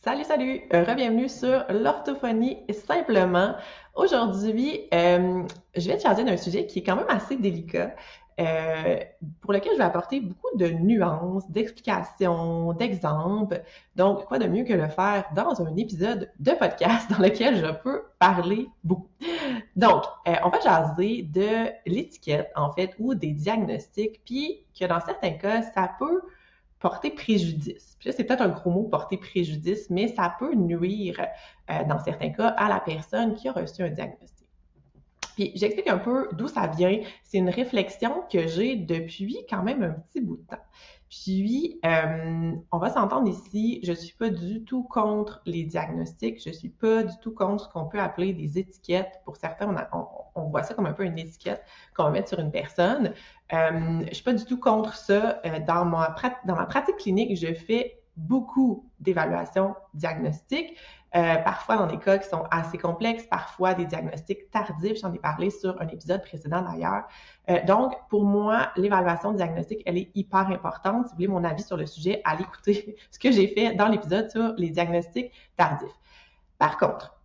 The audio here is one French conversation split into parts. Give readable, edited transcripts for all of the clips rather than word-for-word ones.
Salut, re-bienvenue sur l'orthophonie simplement. Aujourd'hui, je vais te charger d'un sujet qui est quand même assez délicat, euh, pour lequel je vais apporter beaucoup de nuances, d'explications, d'exemples. Donc, quoi de mieux que le faire dans un épisode de podcast dans lequel je peux parler beaucoup. Donc, on va jaser de l'étiquette, en fait, ou des diagnostics, puis que dans certains cas, ça peut porter préjudice. Puis là, c'est peut-être un gros mot, porter préjudice, mais ça peut nuire, dans certains cas, à la personne qui a reçu un diagnostic. Puis j'explique un peu d'où ça vient. C'est une réflexion que j'ai depuis quand même un petit bout de temps. Puis, on va s'entendre ici, je suis pas du tout contre les diagnostics, je suis pas du tout contre ce qu'on peut appeler des étiquettes. Pour certains, on voit ça comme un peu une étiquette qu'on va mettre sur une personne. Je suis pas du tout contre ça. Dans ma pratique clinique, je fais beaucoup d'évaluations diagnostiques. Parfois dans des cas qui sont assez complexes, parfois des diagnostics tardifs. J'en ai parlé sur un épisode précédent d'ailleurs. Donc, pour moi, l'évaluation diagnostique, elle est hyper importante. Si vous voulez mon avis sur le sujet, allez écouter ce que j'ai fait dans l'épisode sur les diagnostics tardifs. Par contre,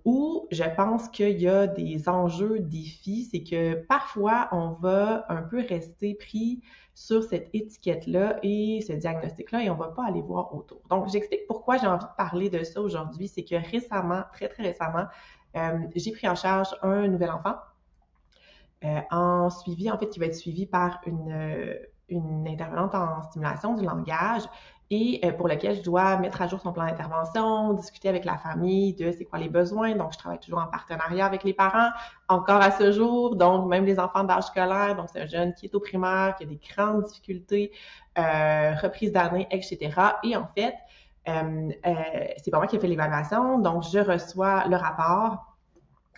où je pense qu'il y a des enjeux, défis, c'est que parfois, on va un peu rester pris sur cette étiquette-là et ce diagnostic-là et on va pas aller voir autour. Donc, j'explique pourquoi j'ai envie de parler de ça aujourd'hui. C'est que récemment, très, très récemment, j'ai pris en charge un nouvel enfant en suivi, en fait, qui va être suivi par une intervenante en stimulation du langage et pour lequel je dois mettre à jour son plan d'intervention, discuter avec la famille de c'est quoi les besoins. Donc, je travaille toujours en partenariat avec les parents, encore à ce jour. Donc, même les enfants d'âge scolaire, donc c'est un jeune qui est au primaire, qui a des grandes difficultés, reprise d'année, etc. Et en fait, c'est pas moi qui ai fait l'évaluation, donc je reçois le rapport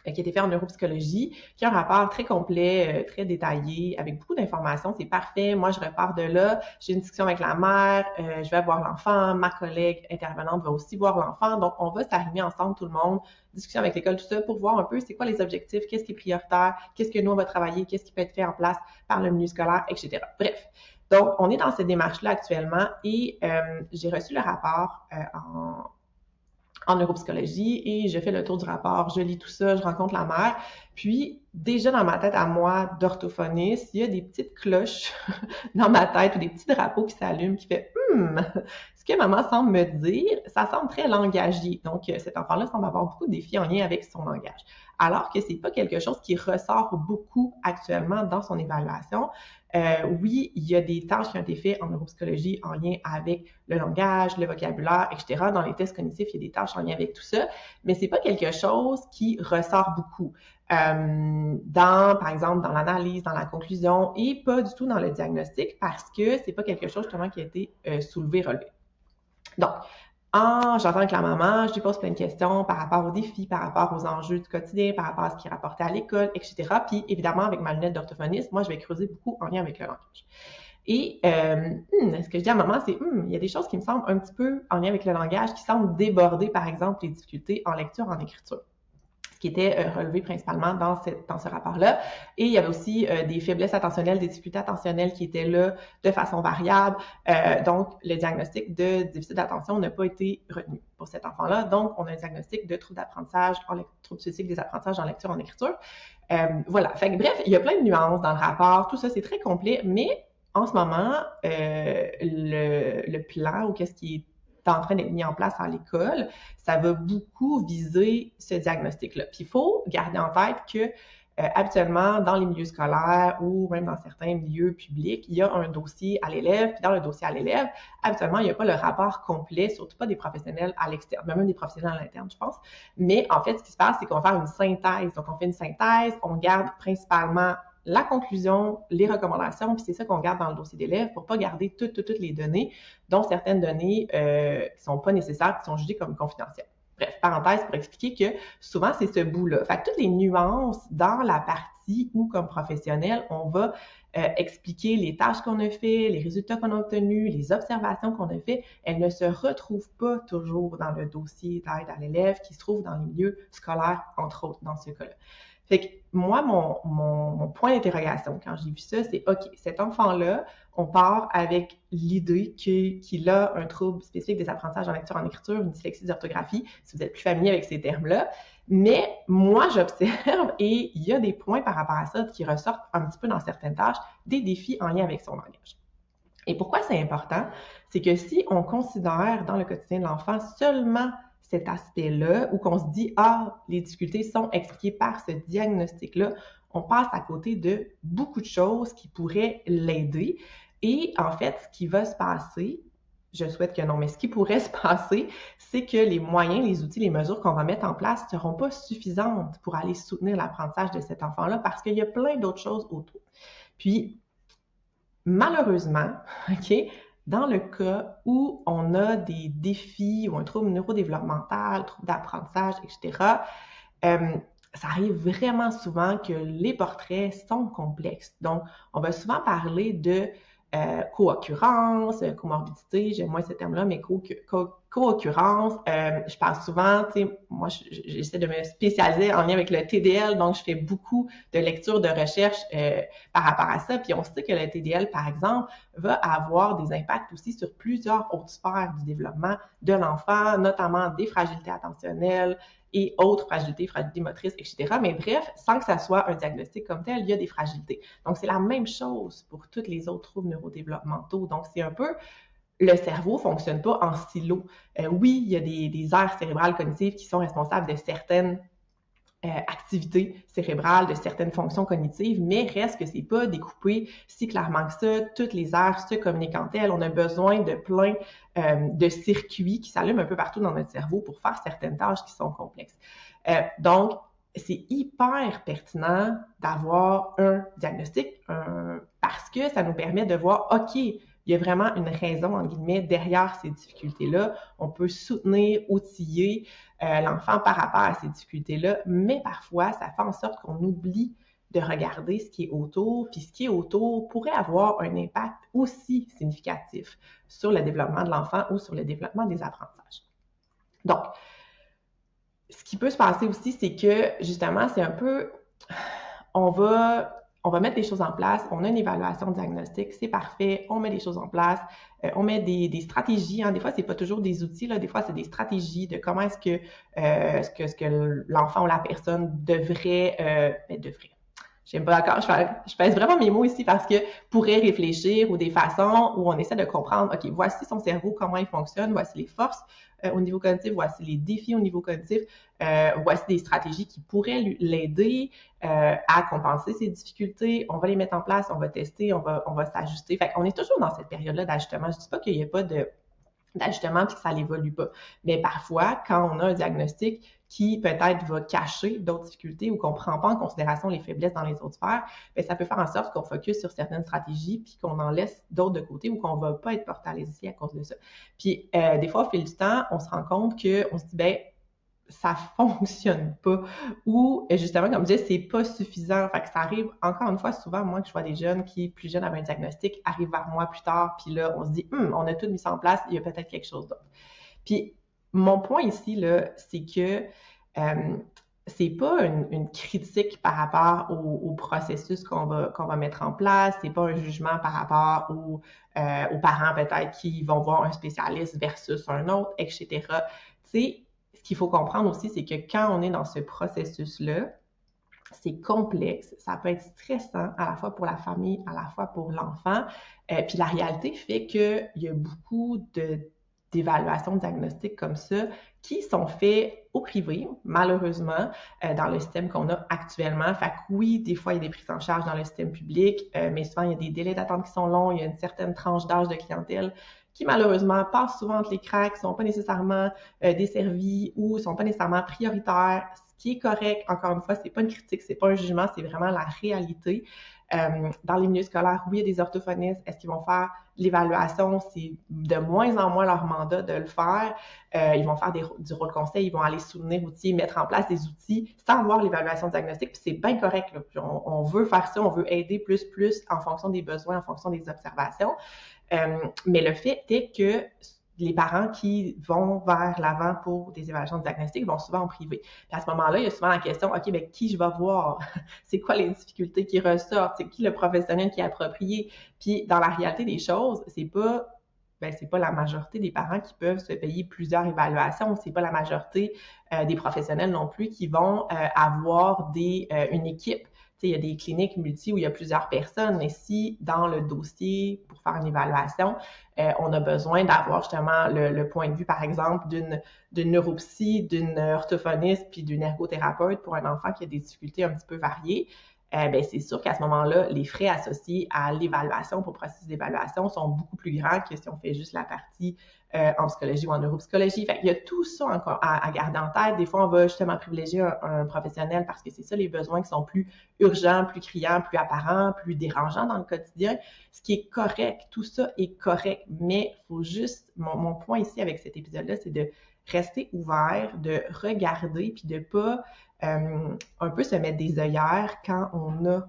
qui a été fait en neuropsychologie, qui a un rapport très complet, très détaillé, avec beaucoup d'informations. C'est parfait. Moi, je repars de là. J'ai une discussion avec la mère. Je vais voir l'enfant. Ma collègue intervenante va aussi voir l'enfant. Donc, on va s'arrimer ensemble, tout le monde. Discussion avec l'école, tout ça, pour voir un peu c'est quoi les objectifs, qu'est-ce qui est prioritaire, qu'est-ce que nous, on va travailler, qu'est-ce qui peut être fait en place par le milieu scolaire, etc. Bref. Donc, on est dans cette démarche-là actuellement et j'ai reçu le rapport en neuropsychologie et je fais le tour du rapport, je lis tout ça, je rencontre la mère. Puis, déjà dans ma tête à moi, d'orthophoniste, il y a des petites cloches dans ma tête ou des petits drapeaux qui s'allument qui fait ce que maman semble me dire, ça semble très langagier. Donc, cet enfant-là semble avoir beaucoup de défis en lien avec son langage. Alors que c'est pas quelque chose qui ressort beaucoup actuellement dans son évaluation. Oui, il y a des tâches qui ont été faites en neuropsychologie en lien avec le langage, le vocabulaire, etc. Dans les tests cognitifs, il y a des tâches en lien avec tout ça, mais c'est pas quelque chose qui ressort beaucoup. Par exemple, dans l'analyse, dans la conclusion, et pas du tout dans le diagnostic parce que c'est pas quelque chose justement qui a été soulevé, relevé. Donc, j'entends avec la maman, je lui pose plein de questions par rapport aux défis, par rapport aux enjeux du quotidien, par rapport à ce qui est rapporté à l'école, etc. Puis, évidemment, avec ma lunette d'orthophoniste, moi, je vais creuser beaucoup en lien avec le langage. Et ce que je dis à maman, c'est il y a des choses qui me semblent un petit peu en lien avec le langage, qui semblent déborder, par exemple, les difficultés en lecture, en écriture, ce qui était relevé principalement dans ce rapport-là. Et il y avait aussi des faiblesses attentionnelles, des difficultés attentionnelles qui étaient là de façon variable. Donc, le diagnostic de déficit d'attention n'a pas été retenu pour cet enfant-là. Donc, on a un diagnostic de trouble d'apprentissage, trouble psychique des apprentissages en lecture, en écriture. Voilà. Fait que, bref, il y a plein de nuances dans le rapport. Tout ça, c'est très complet, mais en ce moment, le plan ou qu'est-ce qui est en train d'être mis en place à l'école, ça va beaucoup viser ce diagnostic-là. Puis il faut garder en tête que habituellement, dans les milieux scolaires ou même dans certains milieux publics, il y a un dossier à l'élève, puis dans le dossier à l'élève, habituellement, il n'y a pas le rapport complet, surtout pas des professionnels à l'externe, même des professionnels à l'interne, je pense. Mais en fait, ce qui se passe, c'est qu'on va faire une synthèse. Donc, on fait une synthèse, on garde principalement la conclusion, les recommandations, puis c'est ça qu'on garde dans le dossier d'élève pour pas garder toutes les données, dont certaines données qui sont pas nécessaires, qui sont jugées comme confidentielles. Bref, parenthèse pour expliquer que souvent, c'est ce bout-là. Fait que toutes les nuances dans la partie où, comme professionnel, on va expliquer les tâches qu'on a fait, les résultats qu'on a obtenus, les observations qu'on a fait, elles ne se retrouvent pas toujours dans le dossier d'aide à l'élève qui se trouve dans les milieux scolaires, entre autres, dans ce cas-là. Fait que moi, mon point d'interrogation quand j'ai vu ça, c'est OK, cet enfant-là, on part avec l'idée qu'il a un trouble spécifique des apprentissages en lecture, en écriture, une dyslexie d'orthographie, si vous êtes plus familier avec ces termes-là. Mais moi, j'observe et il y a des points par rapport à ça qui ressortent un petit peu dans certaines tâches, des défis en lien avec son langage. Et pourquoi c'est important? C'est que si on considère dans le quotidien de l'enfant seulement cet aspect-là, où qu'on se dit, ah, les difficultés sont expliquées par ce diagnostic-là, on passe à côté de beaucoup de choses qui pourraient l'aider. Et en fait, ce qui va se passer, je souhaite que non, mais ce qui pourrait se passer, c'est que les moyens, les outils, les mesures qu'on va mettre en place ne seront pas suffisantes pour aller soutenir l'apprentissage de cet enfant-là parce qu'il y a plein d'autres choses autour. Puis, malheureusement, OK, dans le cas où on a des défis ou un trouble neurodéveloppemental, trouble d'apprentissage, etc., ça arrive vraiment souvent que les portraits sont complexes. Donc, on va souvent parler de co-occurrence, comorbidité, j'aime moins ce terme-là, mais co-occurrence. Je parle souvent, tu sais, moi, j'essaie de me spécialiser en lien avec le TDL, donc je fais beaucoup de lectures, de recherches par rapport à ça. Puis on sait que le TDL, par exemple, va avoir des impacts aussi sur plusieurs autres sphères du développement de l'enfant, notamment des fragilités attentionnelles et autres fragilités motrices, etc. Mais bref, sans que ça soit un diagnostic comme tel, il y a des fragilités. Donc, c'est la même chose pour tous les autres troubles neurodéveloppementaux. Donc, c'est un peu le cerveau ne fonctionne pas en silo. Oui, il y a des aires cérébrales cognitives qui sont responsables de certaines activités cérébrales, de certaines fonctions cognitives, mais reste que c'est pas découpé si clairement que ça. Toutes les aires se communiquent entre elles. On a besoin de plein de circuits qui s'allument un peu partout dans notre cerveau pour faire certaines tâches qui sont complexes. Donc, c'est hyper pertinent d'avoir un diagnostic parce que ça nous permet de voir, OK, il y a vraiment une raison, entre guillemets, derrière ces difficultés-là. On peut soutenir, outiller l'enfant par rapport à ces difficultés-là, mais parfois, ça fait en sorte qu'on oublie de regarder ce qui est autour, puis ce qui est autour pourrait avoir un impact aussi significatif sur le développement de l'enfant ou sur le développement des apprentissages. Donc, ce qui peut se passer aussi, c'est que, justement, c'est un peu... On va mettre des choses en place, on a une évaluation diagnostique, c'est parfait, on met des choses en place, on met des stratégies, hein. Des fois, c'est pas toujours des outils, là, des fois, c'est des stratégies de comment est-ce que l'enfant ou la personne devrait. J'aime pas encore, je pèse vraiment mes mots ici parce que pourrait réfléchir ou des façons où on essaie de comprendre, OK, voici son cerveau, comment il fonctionne, voici les forces au niveau cognitif, voici les défis au niveau cognitif, voici des stratégies qui pourraient l'aider à compenser ses difficultés. On va les mettre en place, on va tester, on va s'ajuster. Fait qu'on est toujours dans cette période-là d'ajustement. Je dis pas qu'il n'y a pas d'ajustement puis que ça n'évolue pas. Mais parfois, quand on a un diagnostic qui peut-être va cacher d'autres difficultés ou qu'on ne prend pas en considération les faiblesses dans les autres sphères, bien, ça peut faire en sorte qu'on focus sur certaines stratégies puis qu'on en laisse d'autres de côté ou qu'on ne va pas être porté à l'essai à cause de ça. Puis, des fois, au fil du temps, on se rend compte qu'on se dit, ben ça fonctionne pas ou justement comme je disais c'est pas suffisant, fait que ça arrive encore une fois souvent moi que je vois des jeunes qui plus jeunes avaient un diagnostic arrivent vers moi plus tard puis là on se dit on a tout mis ça en place, il y a peut-être quelque chose d'autre. Puis mon point ici là c'est que c'est pas une critique par rapport au processus qu'on va mettre en place, c'est pas un jugement par rapport aux parents peut-être qui vont voir un spécialiste versus un autre, etc. Tu sais, ce qu'il faut comprendre aussi, c'est que quand on est dans ce processus-là, c'est complexe, ça peut être stressant à la fois pour la famille, à la fois pour l'enfant. Puis la réalité fait qu'il y a beaucoup d'évaluations diagnostiques comme ça qui sont faits au privé, malheureusement, dans le système qu'on a actuellement. Fait que oui, des fois, il y a des prises en charge dans le système public, mais souvent, il y a des délais d'attente qui sont longs, il y a une certaine tranche d'âge de clientèle qui malheureusement passent souvent entre les cracks, sont pas nécessairement desservis ou sont pas nécessairement prioritaires, ce qui est correct. Encore une fois, c'est pas une critique, c'est pas un jugement, c'est vraiment la réalité. Dans les milieux scolaires, oui, il y a des orthophonistes. Est-ce qu'ils vont faire l'évaluation? C'est de moins en moins leur mandat de le faire. Ils vont faire du rôle conseil, ils vont aller soutenir outils, mettre en place des outils sans avoir l'évaluation diagnostique. Puis c'est bien correct. Là. Puis on veut faire ça, on veut aider plus en fonction des besoins, en fonction des observations. Mais le fait est que les parents qui vont vers l'avant pour des évaluations diagnostiques vont souvent en privé. Puis à ce moment-là, il y a souvent la question, OK, bien, qui je vais voir? C'est quoi les difficultés qui ressortent? C'est qui le professionnel qui est approprié? Puis dans la réalité des choses, c'est pas la majorité des parents qui peuvent se payer plusieurs évaluations. C'est pas la majorité des professionnels non plus qui vont avoir une équipe. Il y a des cliniques multi où il y a plusieurs personnes, mais si dans le dossier pour faire une évaluation, on a besoin d'avoir justement le point de vue, par exemple, d'une neuropsy, d'une orthophoniste, puis d'une ergothérapeute pour un enfant qui a des difficultés un petit peu variées, ben c'est sûr qu'à ce moment-là, les frais associés à l'évaluation, pour le processus d'évaluation, sont beaucoup plus grands que si on fait juste la partie en psychologie ou en neuropsychologie. Fait qu'il y a tout ça encore à garder en tête. Des fois, on va justement privilégier un professionnel parce que c'est ça les besoins qui sont plus urgents, plus criants, plus apparents, plus dérangeants dans le quotidien, ce qui est correct. Tout ça est correct, mais il faut juste... Mon point ici avec cet épisode-là, c'est de rester ouvert, de regarder, puis de pas un peu se mettre des œillères quand on a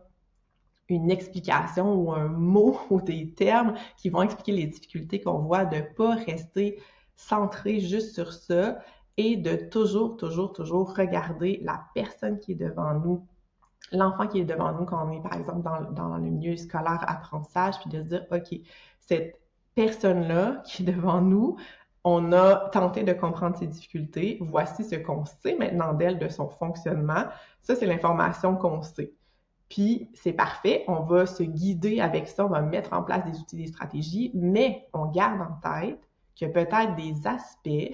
une explication ou un mot ou des termes qui vont expliquer les difficultés qu'on voit, de pas rester centré juste sur ça et de toujours regarder la personne qui est devant nous, l'enfant qui est devant nous quand on est, par exemple, dans le milieu scolaire apprentissage, puis de se dire, OK, cette personne-là qui est devant nous, on a tenté de comprendre ses difficultés, voici ce qu'on sait maintenant d'elle, de son fonctionnement. Ça, c'est l'information qu'on sait. Puis, c'est parfait, on va se guider avec ça, on va mettre en place des outils, des stratégies, mais on garde en tête qu'il y a peut-être des aspects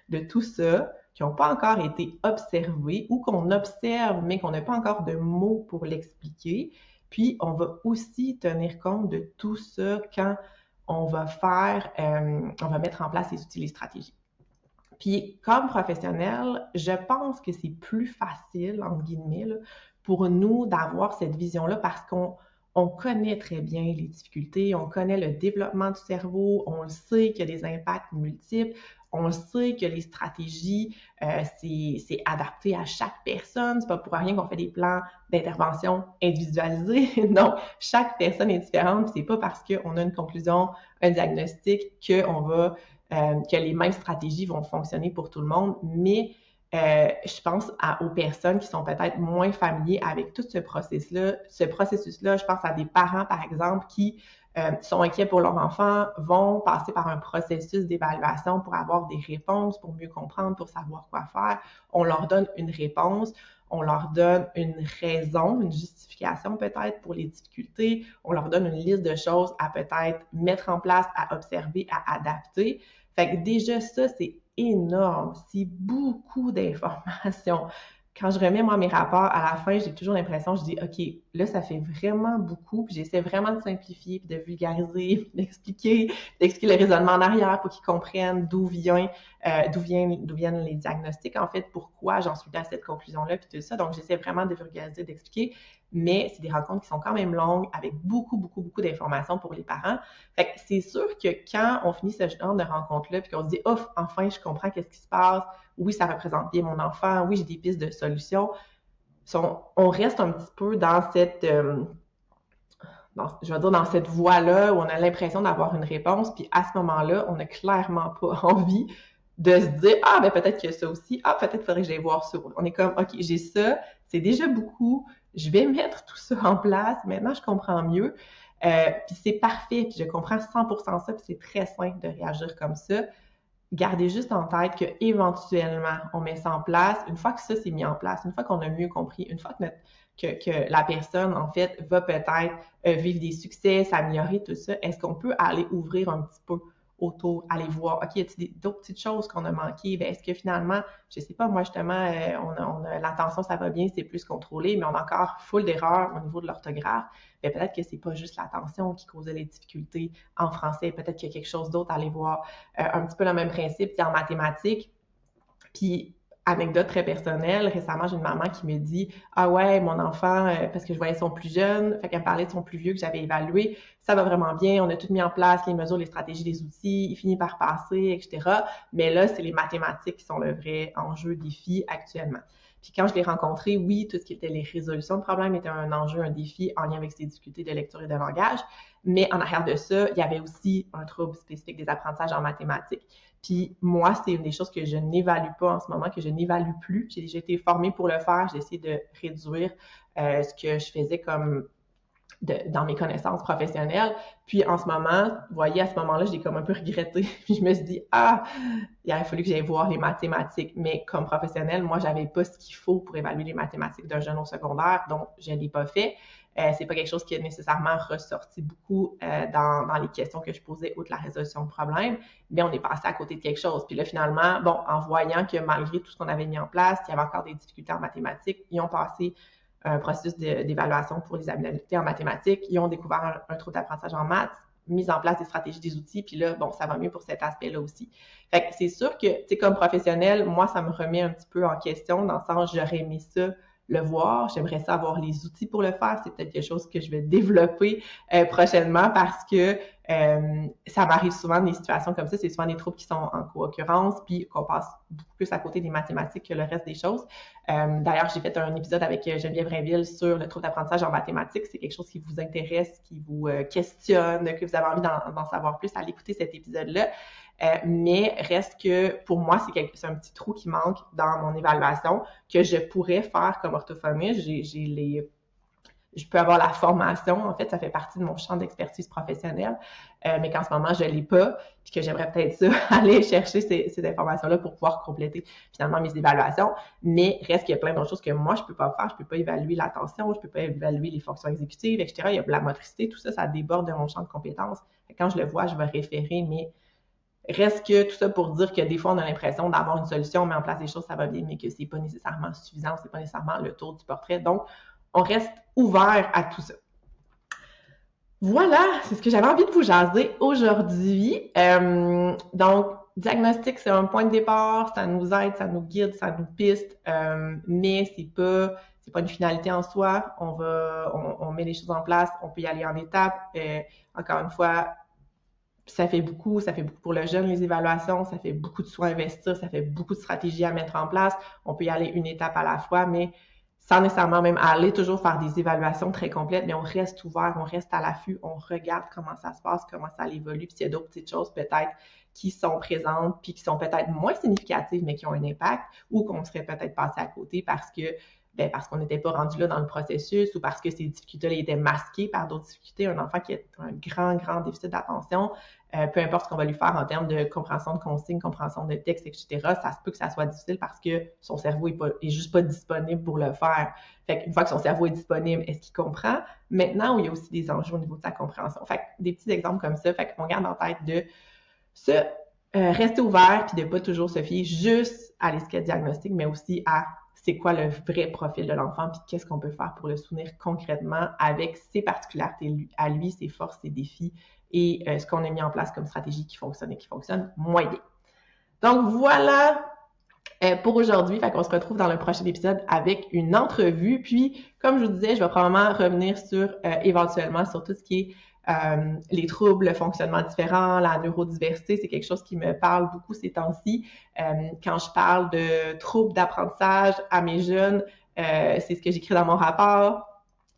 de tout ça qui n'ont pas encore été observés ou qu'on observe, mais qu'on n'a pas encore de mots pour l'expliquer. Puis, on va aussi tenir compte de tout ça quand on va mettre en place les outils, les stratégies. Puis, comme professionnel, je pense que c'est plus facile, entre guillemets, là, pour nous d'avoir cette vision-là parce qu'on connaît très bien les difficultés, on connaît le développement du cerveau, on le sait qu'il y a des impacts multiples, on le sait que les stratégies, c'est adapté à chaque personne. C'est pas pour rien qu'on fait des plans d'intervention individualisés. Non, chaque personne est différente. C'est pas parce qu'on a une conclusion, un diagnostic que les mêmes stratégies vont fonctionner pour tout le monde, mais je pense aux personnes qui sont peut-être moins familiers avec tout ce processus-là. Je pense à des parents, par exemple, qui sont inquiets pour leur enfant, vont passer par un processus d'évaluation pour avoir des réponses, pour mieux comprendre, pour savoir quoi faire. On leur donne une réponse, on leur donne une raison, une justification peut-être pour les difficultés, on leur donne une liste de choses à peut-être mettre en place, à observer, à adapter. Fait que déjà ça, c'est énorme, c'est beaucoup d'informations. Quand je remets moi mes rapports à la fin, j'ai toujours l'impression, je dis OK, là ça fait vraiment beaucoup, puis j'essaie vraiment de simplifier, puis de vulgariser, puis d'expliquer le raisonnement en arrière pour qu'ils comprennent d'où viennent les diagnostics en fait, pourquoi j'en suis à cette conclusion-là, puis tout ça. Donc j'essaie vraiment de vulgariser, d'expliquer, mais c'est des rencontres qui sont quand même longues avec beaucoup d'informations pour les parents. Fait que c'est sûr que quand on finit ce genre de rencontre-là, puis qu'on se dit ouf, enfin je comprends qu'est-ce qui se passe. Oui, ça représente bien mon enfant. Oui, j'ai des pistes de solutions. On reste un petit peu dans dans cette voie-là où on a l'impression d'avoir une réponse, puis à ce moment-là, on n'a clairement pas envie de se dire « Ah, ben peut-être qu'il y a ça aussi. Ah, peut-être qu'il faudrait que j'aille voir ça. » On est comme « OK, j'ai ça. C'est déjà beaucoup. Je vais mettre tout ça en place. Maintenant, je comprends mieux. » Puis c'est parfait. Puis je comprends 100% ça. Puis c'est très simple de réagir comme ça. Gardez juste en tête qu'éventuellement, on met ça en place. Une fois que ça s'est mis en place, une fois qu'on a mieux compris, une fois que la personne, en fait, va peut-être vivre des succès, s'améliorer, tout ça, est-ce qu'on peut aller ouvrir un petit peu autour, aller voir, OK, y a-t-il d'autres petites choses qu'on a manquées? Ben, est-ce que finalement, je sais pas, moi, justement, l'attention, ça va bien, c'est plus contrôlé, mais on a encore full d'erreurs au niveau de l'orthographe. Ben, peut-être que c'est pas juste l'attention qui causait les difficultés en français, peut-être qu'il y a quelque chose d'autre à aller voir. Un petit peu le même principe, en mathématiques. Puis, anecdote très personnelle, récemment, j'ai une maman qui me dit « Ah ouais, mon enfant, parce que je voyais son plus jeune, fait qu'elle me parlait de son plus vieux que j'avais évalué, ça va vraiment bien, on a tout mis en place, les mesures, les stratégies, les outils, il finit par passer, etc. » Mais là, c'est les mathématiques qui sont le vrai enjeu, défi actuellement. Puis quand je l'ai rencontré, oui, tout ce qui était les résolutions de problèmes était un enjeu, un défi en lien avec ses difficultés de lecture et de langage. Mais en arrière de ça, il y avait aussi un trouble spécifique des apprentissages en mathématiques. Puis moi, c'est une des choses que je n'évalue pas en ce moment, que je n'évalue plus. J'ai déjà été formée pour le faire. J'ai essayé de réduire ce que je faisais comme dans mes connaissances professionnelles. Puis en ce moment, vous voyez, à ce moment-là, je l'ai comme un peu regretté. Puis je me suis dit, ah, il aurait fallu que j'aille voir les mathématiques. Mais comme professionnelle, moi, j'avais pas ce qu'il faut pour évaluer les mathématiques d'un jeune au secondaire, donc je l'ai pas fait. C'est pas quelque chose qui est nécessairement ressorti beaucoup dans les questions que je posais, outre la résolution de problèmes, mais on est passé à côté de quelque chose. Puis là, finalement, bon, en voyant que malgré tout ce qu'on avait mis en place, il y avait encore des difficultés en mathématiques, ils ont passé un processus d'évaluation pour les habiletés en mathématiques. Ils ont découvert un trouble d'apprentissage en maths, mis en place des stratégies, des outils, puis là, bon, ça va mieux pour cet aspect-là aussi. Fait que c'est sûr que, tu sais, comme professionnel, moi, ça me remet un petit peu en question, dans le sens, j'aurais aimé ça le voir, j'aimerais ça avoir les outils pour le faire, c'est peut-être quelque chose que je vais développer prochainement parce que ça m'arrive souvent des situations comme ça, c'est souvent des troubles qui sont en co-occurrence, puis qu'on passe beaucoup plus à côté des mathématiques que le reste des choses. D'ailleurs, j'ai fait un épisode avec Geneviève Rainville sur le trouble d'apprentissage en mathématiques. C'est quelque chose qui vous intéresse, qui vous questionne, que vous avez envie d'en savoir plus, allez écouter cet épisode-là. Mais reste que pour moi, c'est un petit trou qui manque dans mon évaluation que je pourrais faire comme orthophoniste. Je peux avoir la formation, en fait, ça fait partie de mon champ d'expertise professionnelle, mais qu'en ce moment, je ne l'ai pas, puis que j'aimerais peut-être ça, aller chercher ces informations-là pour pouvoir compléter finalement mes évaluations. Mais reste qu'il y a plein d'autres choses que moi, je ne peux pas faire. Je ne peux pas évaluer l'attention, je ne peux pas évaluer les fonctions exécutives, etc. Il y a la motricité, tout ça, ça déborde de mon champ de compétences. Quand je le vois, je vais référer, mais reste que tout ça pour dire que des fois, on a l'impression d'avoir une solution, on met en place des choses, ça va bien, mais que c'est pas nécessairement suffisant, c'est pas nécessairement le tour du portrait. Donc, on reste ouvert à tout ça. Voilà, c'est ce que j'avais envie de vous jaser aujourd'hui. Donc, diagnostic, c'est un point de départ, ça nous aide, ça nous guide, ça nous piste, mais c'est pas une finalité en soi. On met les choses en place, on peut y aller en étapes. Encore une fois, ça fait beaucoup pour le jeune, les évaluations, ça fait beaucoup de soins à investir, ça fait beaucoup de stratégies à mettre en place. On peut y aller une étape à la fois, mais sans nécessairement même aller toujours faire des évaluations très complètes, mais on reste ouvert, on reste à l'affût, on regarde comment ça se passe, comment ça évolue, puis s'il y a d'autres petites choses peut-être qui sont présentes, puis qui sont peut-être moins significatives, mais qui ont un impact, ou qu'on serait peut-être passé à côté parce qu'on n'était pas rendu là dans le processus ou parce que ces difficultés-là étaient masquées par d'autres difficultés. Un enfant qui a un grand déficit d'attention, peu importe ce qu'on va lui faire en termes de compréhension de consignes, compréhension de textes, etc., ça se peut que ça soit difficile parce que son cerveau est juste pas disponible pour le faire. Fait qu'une fois que son cerveau est disponible, est-ce qu'il comprend? Maintenant, il y a aussi des enjeux au niveau de sa compréhension. Fait que des petits exemples comme ça, fait qu'on garde en tête de se rester ouvert puis de pas toujours se fier juste à l'étiquette diagnostique, mais aussi à c'est quoi le vrai profil de l'enfant, puis qu'est-ce qu'on peut faire pour le soutenir concrètement avec ses particularités à lui, ses forces, ses défis et ce qu'on a mis en place comme stratégie qui fonctionne et qui fonctionne moins bien. Donc voilà pour aujourd'hui, fait qu'on se retrouve dans le prochain épisode avec une entrevue, puis comme je vous disais, je vais probablement revenir sur éventuellement sur tout ce qui est les troubles, le fonctionnement différent, la neurodiversité, c'est quelque chose qui me parle beaucoup ces temps-ci. Quand je parle de troubles d'apprentissage à mes jeunes, c'est ce que j'écris dans mon rapport.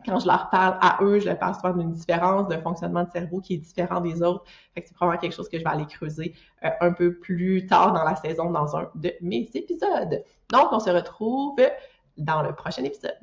Quand je leur parle à eux, je leur parle souvent d'une différence, d'un fonctionnement de cerveau qui est différent des autres. Fait que c'est probablement quelque chose que je vais aller creuser un peu plus tard dans la saison dans un de mes épisodes. Donc, on se retrouve dans le prochain épisode.